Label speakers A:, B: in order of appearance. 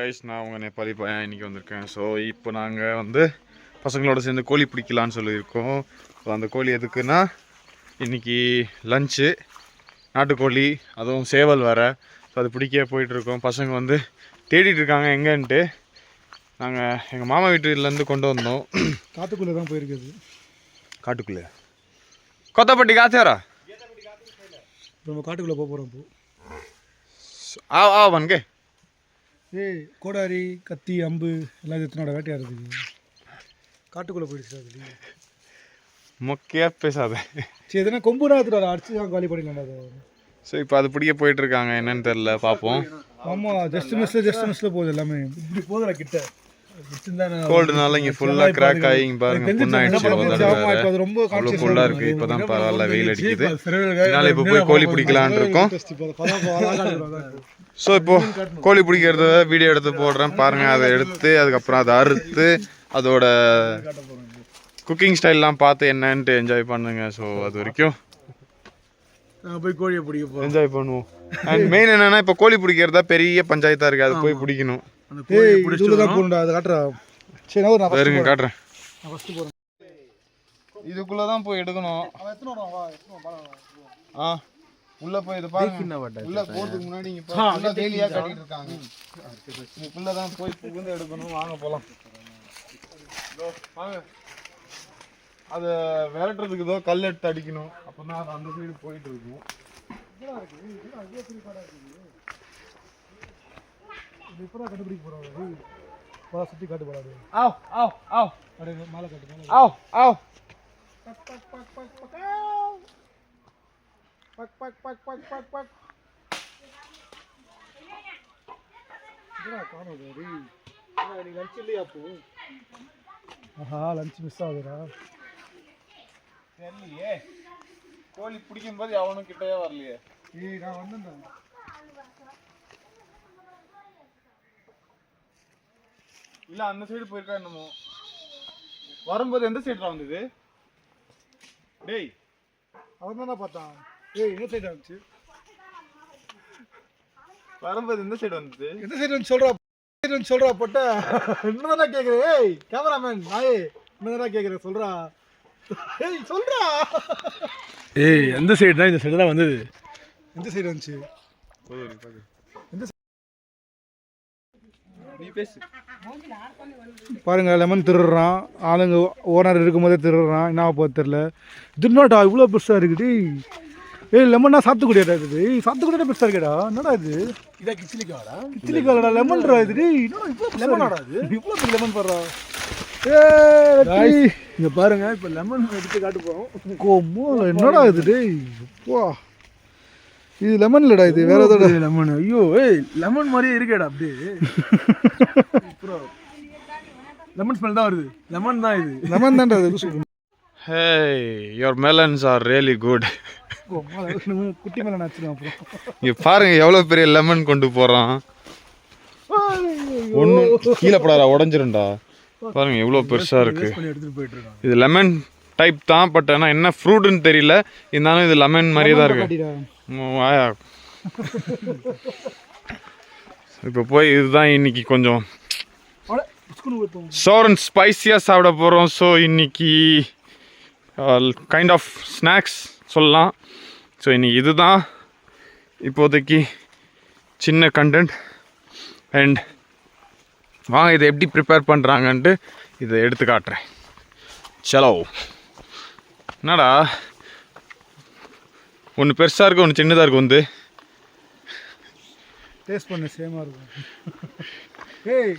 A: Guys, நான் உங்கள் நேபாளி பையன் இன்றைக்கி வந்திருக்கேன். ஸோ இப்போ நாங்கள் வந்து பசங்களோட சேர்ந்து கோழி பிடிக்கலான்னு சொல்லியிருக்கோம். ஸோ அந்த கோழி எதுக்குன்னா இன்றைக்கி லஞ்சு நாட்டுக்கோழி, அதுவும் சேவல் வேறு. ஸோ அது பிடிக்க போயிட்டுருக்கோம். பசங்க வந்து தேடிட்டு இருக்காங்க எங்கேன்ட்டு. நாங்கள் எங்கள் மாமா வீட்டுலேருந்து கொண்டு வந்தோம்.
B: காட்டுக்குள்ளே தான் போயிருக்குது.
A: காட்டுக்குள்ளே கொத்தப்பட்டி காத்தேரா
B: நம்ம காட்டுக்குள்ளே போக போகிறோம்.
A: ஆ வன்கே
B: ஏய், கோடாரி, கத்தி, அம்பு எல்லாம் எத்தனோட வேட்டையாடுறதுக்கு காட்டுக்குள்ளே போயிடுச்சு. அது
A: மொக்கையாக பேசாத.
B: சரி, எதனா கொம்புனா எடுத்துட்டு அடிச்சு தான் காலி பண்ணிடலாம் அதை.
A: ஸோ இப்போ அது பிடிக்க போயிட்டுருக்காங்க. என்னன்னு தெரில, பார்ப்போம்.
B: ஆமாம், ஜஸ்ட் மிஸ்ஸில் போகுது எல்லாமே. இப்படி போதுடா கிட்ட.
A: கோல்டுனால இங்கே ஃபுல்லாக கிராக் ஆகி இங்கே பாருங்க புண்ணாயிடுச்சு.
B: அது ரொம்ப
A: அவ்வளோ ஃபுல்லாக இருக்குது. இப்போ தான் பரவாயில்ல, வெயில் அடிக்குது. அதனால இப்போ போய் கோழி பிடிக்கலான் இருக்கோம். ஸோ இப்போது கோழி பிடிக்கிறத வீடியோ எடுத்து போடுறேன் பாருங்கள். அதை எடுத்து அதுக்கப்புறம் அதை அறுத்து அதோட குக்கிங் ஸ்டைல்லாம் பார்த்து என்னன்ட்டு என்ஜாய் பண்ணுங்க. ஸோ அது வரைக்கும்
B: நாங்கள் போய் கோழியை பிடிக்க
A: என்ஜாய் பண்ணுவோம். அண்ட் மெயின் என்னென்னா, இப்போ கோழி பிடிக்கிறதா பெரிய பஞ்சாயத்தாக இருக்குது. அது போய் பிடிக்கணும். வேறுங்க காட்டுறேன். இதுக்குள்ளே தான் போய் எடுக்கணும். உள்ள போய் இது பாருங்க. உள்ள போறதுக்கு முன்னாடி இங்க பாருங்க, டெய்லியா கட்டிட்டு இருக்காங்க. இதுக்குள்ள தான் போய் புகுந்து எடுக்கணும். வாங்க போலாம். வாங்க. அத விரட்டுறதுக்கு ஏதோ கல் எடுத்து அடிக்கணும். அப்பதான் அது அந்த சைடு போயிட்டு இருக்கும்.
B: கண்டுபிடிக்க போறாங்க. சுத்தி காட்டு போறாரு.
A: ஆவ் ஆவ் ஆவ்.
B: மேல காட்டு.
A: ஆவ் ஆவ்.
B: பக் பக் பக் பக் பக். பக் பக் பக் பக் பக் பக். என்னடா காணோம் ரீ? நீ லஞ்ச் இல்லையா அப்போ? ஆஹா, லஞ்ச் மிஸ் ஆகுதுடா.
A: தெரியலையே, கோழி பிடிக்கும் போது அவனும் கிட்டவே வரலையே.
B: ஏய், நான் வந்தேன்.
A: இல்ல, அந்த சைடு போயிருக்கா என்னமோ. வரும்போது எந்த சைடுல வந்தது? டேய்,
B: அவன் தானே பார்த்தான். ஏய், எந்த சைடு வந்துச்சு?
A: வரும்போது எந்த சைடு வந்தது?
B: எந்த சைடு வந்து சொல்றா போட்ட. என்னதானே கேட்குறேன்? ஏய் கேமராமேன் நாயே, என்னதானே கேட்குறேன்? சொல்றா. ஏய் சொல்றா.
C: ஏய், எந்த சைடு தான்? இந்த சைடு தான் வந்தது.
B: எந்த சைடு வந்துச்சு?
A: நீ பேசு.
B: பாருங்க, லெமன் திருடுறான். ஆளுங்க ஓனர் இருக்கும்போதே திருடுறான். என்ன போது தெரில. இதுனாடா இவ்வளோ பெருசாக இருக்குது. ஏய், லெமன்னா சாத்துக்குடியாடா இருக்குது. சாத்துக்குடியா பெருசாக இருக்கேடா. என்னடா இது?
C: இதான் கிச்சிலிக்காடா.
B: கிச்சிலிக்காடா லெமன்டா இது. லெமனாடா இது? இவ்வளோ பெரிய லெமன் பாடுறா.
C: இங்க பாருங்க, இப்போ லெமன் எடுத்து காட்டு போறோம்.
B: என்னடா இது? டேய் வா, இது லெமன் இல்லடா, இது வேற ஏதோ
C: லெமன். ஐயோ, ஏய் லெமன் மாதிரியே இருக்கேடா. அப்படியே லெமன் ஸ்மெல் தான் வருது. லெமன் தான் இது.
B: லெமன் தான்டா இது.
A: Hey, your melons are really good.
B: குட்டி மேல நாச்சுதான்.
A: இங்க பாருங்க எவ்வளவு பெரிய லெமன் கொண்டு போறான். ஒண்ணு கீழே படாதா, உடைஞ்சிரும்டா. பாருங்க எவ்வளவு பெருசா இருக்கு. இது லெமன் டைப் தான், பட் ஆனால் என்ன ஃப்ரூட்னு தெரியல. இருந்தாலும் இது லெமன் மாதிரியே தான் இருக்கு. இப்போ போய் இதுதான் இன்னைக்கு கொஞ்சம் சோர் அண்ட் ஸ்பைஸியாக சாப்பிட போகிறோம். ஸோ இன்னைக்கு கைண்ட் ஆஃப் ஸ்நாக்ஸ் சொல்லலாம். ஸோ இன்னைக்கு இதுதான் இப்போதைக்கு சின்ன கண்டென்ட். அண்ட் வாங்க இதை எப்படி ப்ரிப்பேர் பண்ணுறாங்கன்ட்டு இதை எடுத்து காட்டுறேன். சலோ. என்னடா ஒன்று பெருசாக இருக்குது, ஒன்று சின்னதாக இருக்குது. வந்து
B: டேஸ்ட் பண்ண சேமாக இருக்கும். ஏய்